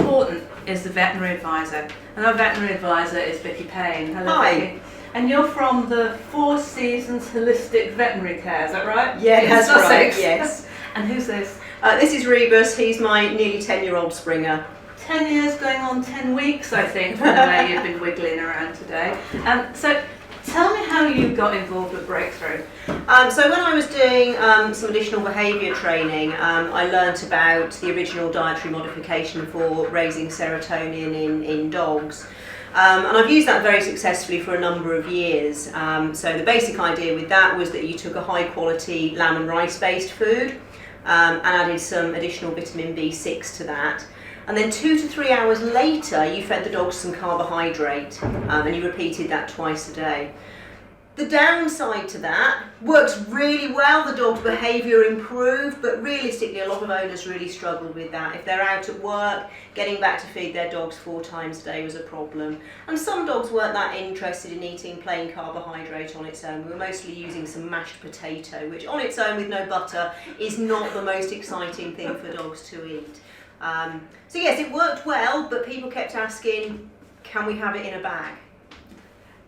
important is the veterinary advisor. And our veterinary advisor is Vicky Payne. Hello, Hi. Vicky. And you're from the Four Seasons Holistic Veterinary Care, is that right? Yeah, In that's Sussex. right, yes. And who's this? This is Rebus, he's my nearly 10-year-old Springer. 10 years going on 10 weeks, I think, from the way you've been wiggling around today. So tell me how you got involved with Breakthrough. So when I was doing some additional behaviour training, I learnt about the original dietary modification for raising serotonin in dogs. And I've used that very successfully for a number of years. So the basic idea with that was that you took a high quality lamb and rice based food and added some additional vitamin B6 to that. And then 2 to 3 hours later you fed the dogs some carbohydrate and you repeated that twice a day. The downside to that works really well, the dog's behaviour improved, but realistically a lot of owners really struggled with that. If they're out at work, getting back to feed their dogs 4 times a day was a problem. And some dogs weren't that interested in eating plain carbohydrate on its own. We were mostly using some mashed potato, which on its own with no butter is not the most exciting thing for dogs to eat. So yes, it worked well, but people kept asking, can we have it in a bag?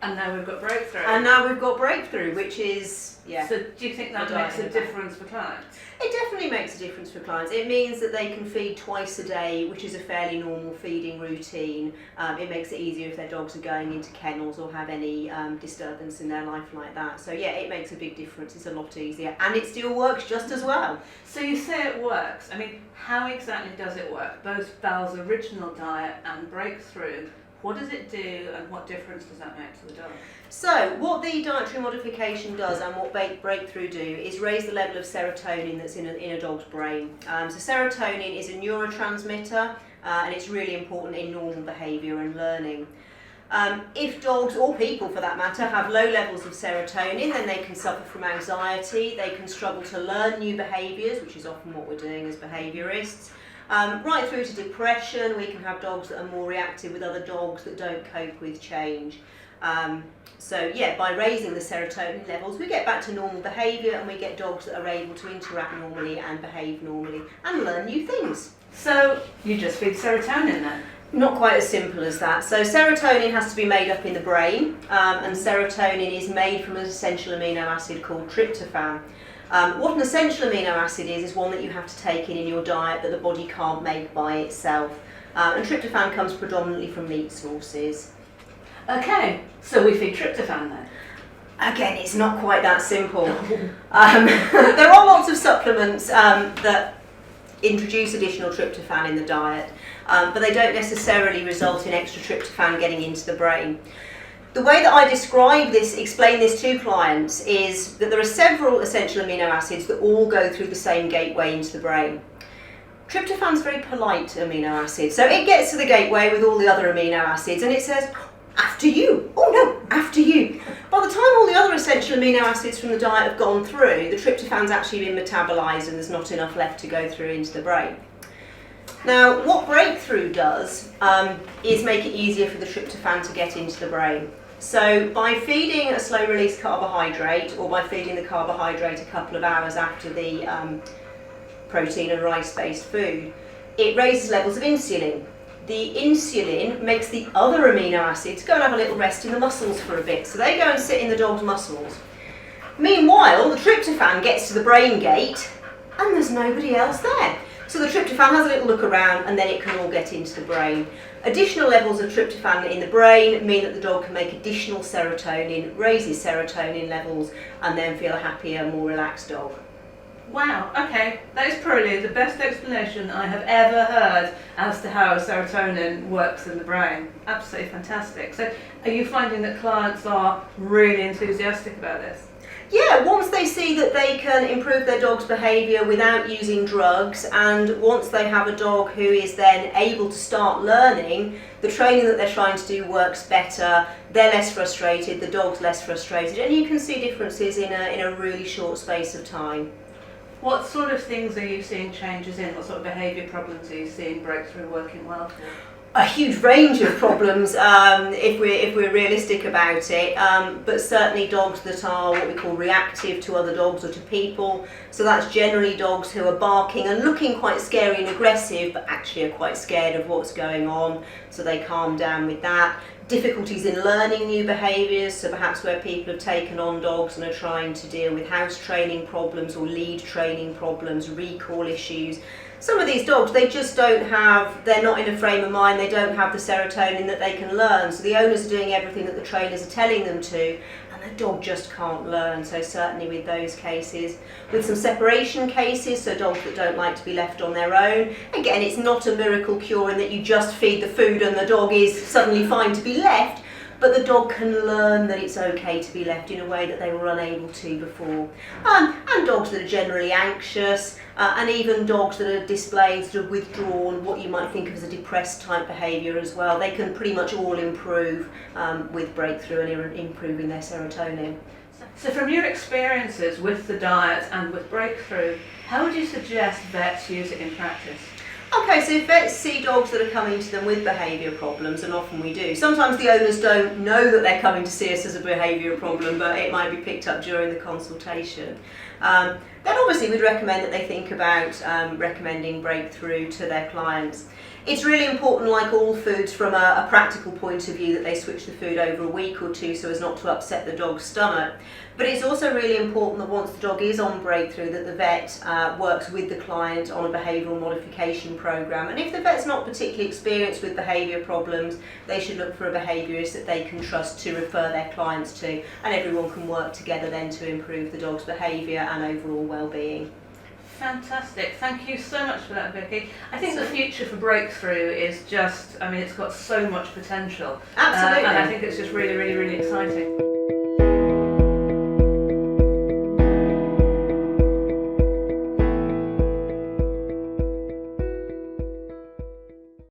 And now we've got Breakthrough. And now we've got Breakthrough, which is, yeah. So do you think that makes a difference for clients? It definitely makes a difference for clients. It means that they can feed twice a day, which is a fairly normal feeding routine. It makes it easier if their dogs are going into kennels or have any disturbance in their life like that. So yeah, it makes a big difference. It's a lot easier and it still works just as well. So you say it works. I mean, how exactly does it work? Both Val's original diet and Breakthrough. What does it do and what difference does that make to the dog? So what the dietary modification does and what Breakthrough do is raise the level of serotonin that's in a dog's brain. So serotonin is a neurotransmitter and it's really important in normal behaviour and learning. If dogs, or people for that matter, have low levels of serotonin, then they can suffer from anxiety, they can struggle to learn new behaviours, which is often what we're doing as behaviourists. Right through to depression. We can have dogs that are more reactive with other dogs that don't cope with change. So yeah, by raising the serotonin levels we get back to normal behaviour and we get dogs that are able to interact normally and behave normally and learn new things. So you just feed serotonin then? Not quite as simple as that. So serotonin has to be made up in the brain and serotonin is made from an essential amino acid called tryptophan. What an essential amino acid is one that you have to take in your diet that the body can't make by itself. And tryptophan comes predominantly from meat sources. Okay, so we feed tryptophan then? Again, it's not quite that simple. There are lots of supplements that introduce additional tryptophan in the diet, but they don't necessarily result in extra tryptophan getting into the brain. The way that I explain this to clients is that there are several essential amino acids that all go through the same gateway into the brain. Tryptophan is a very polite amino acid, so it gets to the gateway with all the other amino acids and it says, after you, oh no, after you. By the time all the other essential amino acids from the diet have gone through, the tryptophan's actually been metabolised and there's not enough left to go through into the brain. Now, what Breakthrough does is make it easier for the tryptophan to get into the brain. So by feeding a slow release carbohydrate or by feeding the carbohydrate a couple of hours after the protein and rice based food, it raises levels of insulin. The insulin makes the other amino acids go and have a little rest in the muscles for a bit, so they go and sit in the dog's muscles. Meanwhile, the tryptophan gets to the brain gate and there's nobody else there. So the tryptophan has a little look around and then it can all get into the brain. Additional levels of tryptophan in the brain mean that the dog can make additional serotonin, raises serotonin levels and then feel a happier, more relaxed dog. Wow, okay, that is probably the best explanation I have ever heard as to how serotonin works in the brain. Absolutely fantastic. So are you finding that clients are really enthusiastic about this? Yeah, once they see that they can improve their dog's behaviour without using drugs, and once they have a dog who is then able to start learning, the training that they're trying to do works better, they're less frustrated, the dog's less frustrated, and you can see differences in a really short space of time. What sort of things are you seeing changes in? What sort of behaviour problems are you seeing Breakthrough working well for? a huge range of problems if we're realistic about it, but certainly dogs that are what we call reactive to other dogs or to people. So that's generally dogs who are barking and looking quite scary and aggressive, but actually are quite scared of what's going on, so they calm down with that. Difficulties in learning new behaviours, so perhaps where people have taken on dogs and are trying to deal with house training problems or lead training problems, recall issues. Some of these dogs, they just don't have, they're not in a frame of mind, they don't have the serotonin that they can learn. So the owners are doing everything that the trainers are telling them to, and the dog just can't learn. So certainly with those cases. With some separation cases, so dogs that don't like to be left on their own. Again, it's not a miracle cure in that you just feed the food and the dog is suddenly fine to be left. But the dog can learn that it's okay to be left in a way that they were unable to before. And dogs that are generally anxious, and even dogs that are displaying sort of withdrawn, what you might think of as a depressed type behaviour as well. They can pretty much all improve with breakthrough and improving their serotonin. So from your experiences with the diet and with breakthrough, how would you suggest vets use it in practice? Okay, so if vets see dogs that are coming to them with behaviour problems, and often we do, sometimes the owners don't know that they're coming to see us as a behaviour problem, but it might be picked up during the consultation. Then obviously we'd recommend that they think about recommending breakthrough to their clients. It's really important, like all foods, from a practical point of view, that they switch the food over a week or two so as not to upset the dog's stomach. But it's also really important that once the dog is on breakthrough, that the vet works with the client on a behavioural modification programme. And if the vet's not particularly experienced with behaviour problems, they should look for a behaviourist that they can trust to refer their clients to, and everyone can work together then to improve the dog's behaviour and overall well-being. Fantastic. Thank you so much for that, Vicky. I think the future for breakthrough is just, I mean, it's got so much potential. Absolutely. And I think it's just really, really, really exciting.